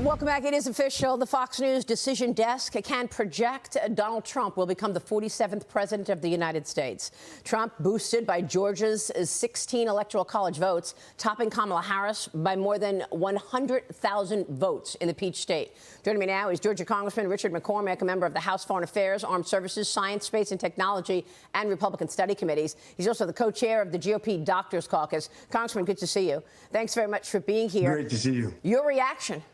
Welcome back. It is official. The Fox News decision desk can project Donald Trump will become the 47th president of the United States. Trump boosted by Georgia's 16 electoral college votes, topping Kamala Harris by more than 100,000 votes in the Peach State. Joining me now is Georgia Congressman Richard McCormick, a member of the House Foreign Affairs, Armed Services, Science, Space and Technology and Republican Study Committees. He's also the co-chair of the GOP Doctors Caucus. Congressman, good to see you. Thanks very much for being here. Great to see you. Your reaction?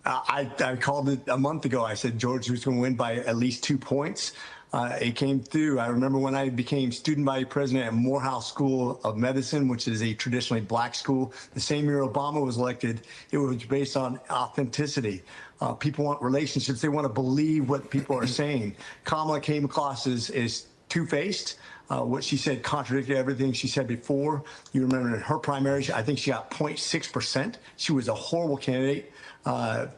I called it a month ago. I said Georgia was going to win by at least 2 points. It came through. I remember when I became student body president at Morehouse School of Medicine, which is a traditionally black school. The same year Obama was elected, it was based on authenticity. People want relationships. They want to believe what people are saying. Kamala came across as two-faced. What she said contradicted everything she said before. You remember in her primary, I think she got 0.6%. She was a horrible candidate.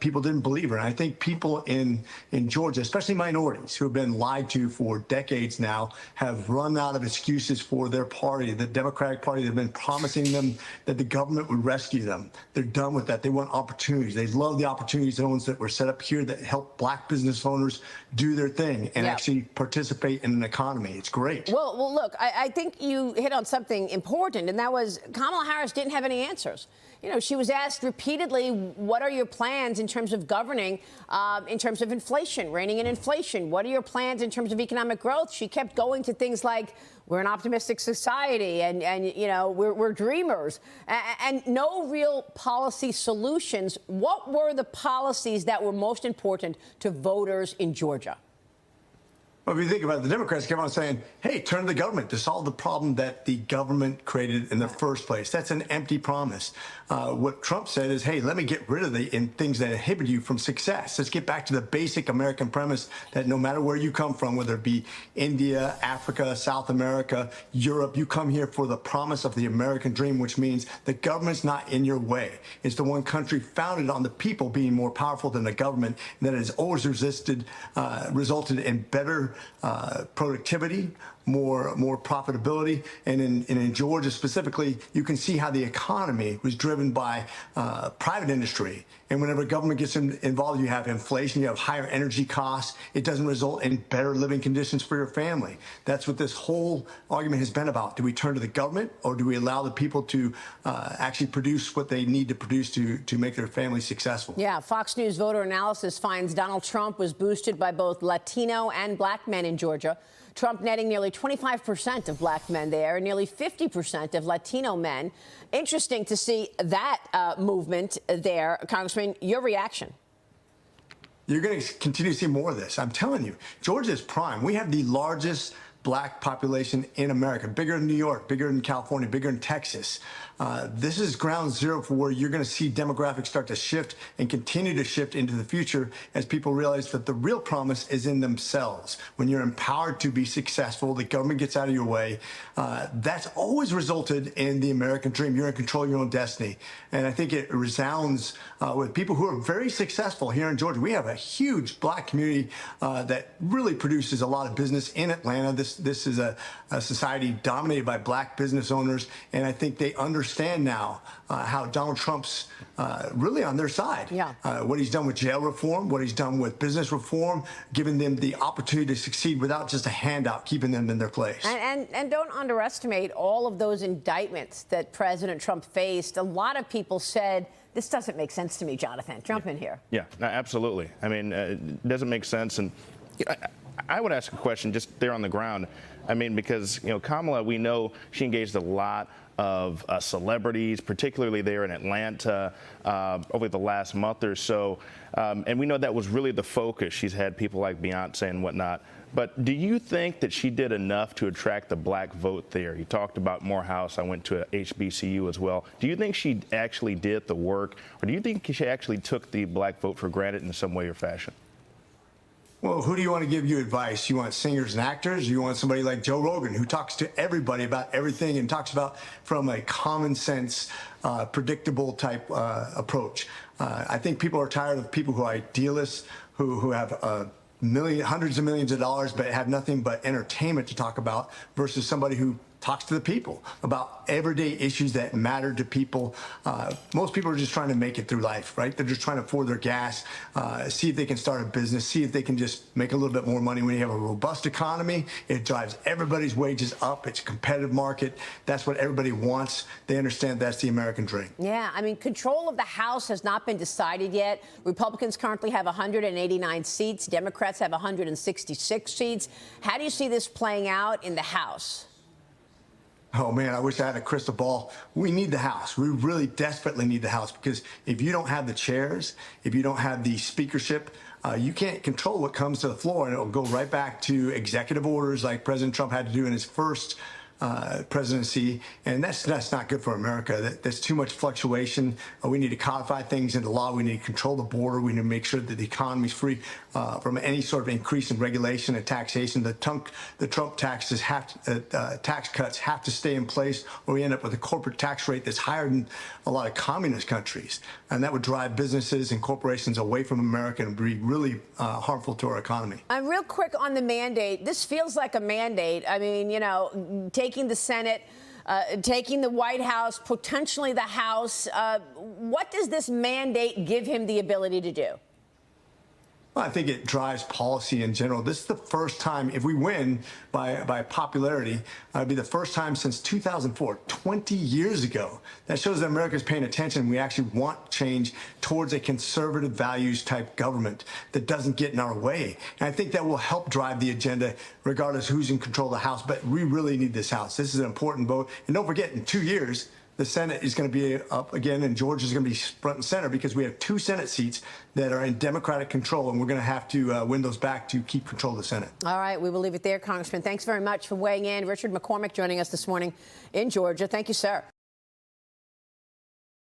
People didn't believe her. And I think people in Georgia, especially minorities who have been lied to for decades now, have run out of excuses for their party, the Democratic Party. They've been promising them that the government would rescue them. They're done with that. They want opportunities. They love the opportunity zones that were set up here that help black business owners do their thing and actually participate in an economy. It's great. Well, look, I think you hit on something important, and that was Kamala Harris didn't have any answers. You know, she was asked repeatedly, what are your plans in terms of governing, in terms of inflation, reining in inflation? What are your plans in terms of economic growth? She kept going to things like, we're an optimistic society and you know, we're dreamers, and no real policy solutions. What were the policies that were most important to voters in Georgia? Well, if you think about it, the Democrats kept on saying, hey, turn to the government to solve the problem that the government created in the first place. That's an empty promise. What Trump said is, hey, let me get rid of the things that inhibit you from success. Let's get back to the basic American premise that no matter where you come from, whether it be India, Africa, South America, Europe, you come here for the promise of the American dream, which means the government's not in your way. It's the one country founded on the people being more powerful than the government, and that has always resulted in better productivity, more profitability, and in Georgia specifically, you can see how the economy was driven by private industry. And whenever government gets involved, you have inflation, you have higher energy costs. It doesn't result in better living conditions for your family. That's what this whole argument has been about. Do we turn to the government, or do we allow the people to actually produce what they need to produce to make their family successful? Yeah, Fox News voter analysis finds Donald Trump was boosted by both Latino and black men in Georgia. Trump netting nearly 25% of black men there, and nearly 50% of Latino men. Interesting to see that movement there. Congressman, your reaction? You're going to continue to see more of this. I'm telling you, Georgia is prime. We have the largest black population in America, bigger than New York, bigger than California, bigger than Texas. This is ground zero for where you're going to see demographics start to shift and continue to shift into the future as people realize that the real promise is in themselves. When you're empowered to be successful, the government gets out of your way. That's always resulted in the American dream. You're in control of your own destiny. And I think it resounds with people who are very successful here in Georgia. We have a huge black community that really produces a lot of business in Atlanta. This is a society dominated by black business owners, and I think they understand now how Donald Trump's really on their side. Yeah. What he's done with jail reform, what he's done with business reform, giving them the opportunity to succeed without just a handout, keeping them in their place. And don't underestimate all of those indictments that President Trump faced. A lot of people said, this doesn't make sense to me, Jonathan. Jump in here. Yeah, absolutely. I mean, it doesn't make sense. And I would ask a question just there on the ground. I mean, because, you know, Kamala, we know she engaged a lot of celebrities, particularly there in Atlanta over the last month or so. And we know that was really the focus. She's had people like Beyonce and whatnot. But do you think that she did enough to attract the black vote there? You talked about Morehouse. I went to HBCU as well. Do you think she actually did the work, or do you think she actually took the black vote for granted in some way or fashion? Well, who do you want to give you advice? You want singers and actors? You want somebody like Joe Rogan, who talks to everybody about everything and talks about from a common sense, predictable type approach? I think people are tired of people who are idealists, who have hundreds of millions of dollars but have nothing but entertainment to talk about, versus somebody who talks to the people about everyday issues that matter to people. Most people are just trying to make it through life, right? They're just trying to afford their gas, see if they can start a business, see if they can just make a little bit more money. When you have a robust economy, it drives everybody's wages up. It's a competitive market. That's what everybody wants. They understand that's the American dream. Yeah, I mean, control of the House has not been decided yet. Republicans currently have 189 seats. Democrats have 166 seats. How do you see this playing out in the House? Oh, man, I wish I had a crystal ball. We need the House. We really desperately need the House, because if you don't have the chairs, if you don't have the speakership, you can't control what comes to the floor, and it'll go right back to executive orders like President Trump had to do in his first presidency, and that's not good for America. There's too much fluctuation. We need to codify things into law. We need to control the border. We need to make sure that the economy is free from any sort of increase in regulation and taxation. The Trump taxes tax cuts have to stay in place, or we end up with a corporate tax rate that's higher than a lot of communist countries, and that would drive businesses and corporations away from America and be really harmful to our economy. And real quick on the mandate, this feels like a mandate. I mean, you know, taking the Senate, taking the White House, potentially the House. What does this mandate give him the ability to do? Well, I think it drives policy in general. This is the first time, if we win by popularity, it'll be the first time since 2004, 20 years ago. That shows that America's paying attention. We actually want change towards a conservative values type government that doesn't get in our way. And I think that will help drive the agenda regardless who's in control of the House. But we really need this House. This is an important vote. And don't forget, in 2 years, the Senate is going to be up again, and Georgia is going to be front and center, because we have 2 Senate seats that are in Democratic control, and we're going to have to win those back to keep control of the Senate. All right, we will leave it there, Congressman. Thanks very much for weighing in. Richard McCormick joining us this morning in Georgia. Thank you, sir.